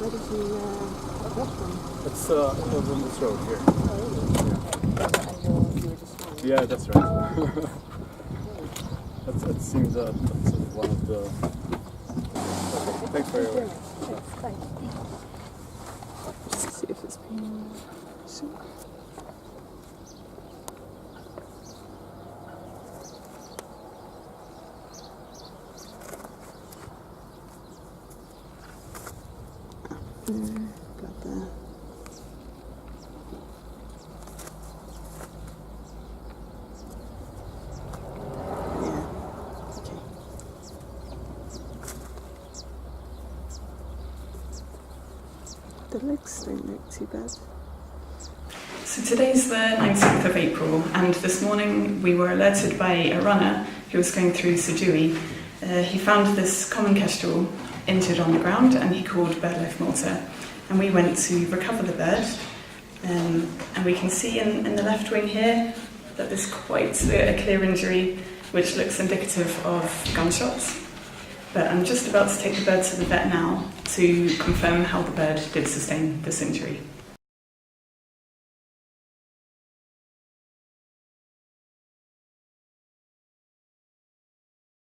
Where did you get from? It's over on this road here. Oh, really? Yeah. And you were just fine. Yeah, that's right. It seems that's one of the... Thanks very much. Thanks. Just see if it's been... Got that. Yeah. Okay. The legs don't look too bad. So today's the 19th of April, and this morning we were alerted by a runner who was going through Sujui. He found this common kestrel injured on the ground, and he called BirdLife Malta. And we went to recover the bird, and we can see in the left wing here that there's quite a clear injury, which looks indicative of gunshots. But I'm just about to take the bird to the vet now to confirm how the bird did sustain this injury.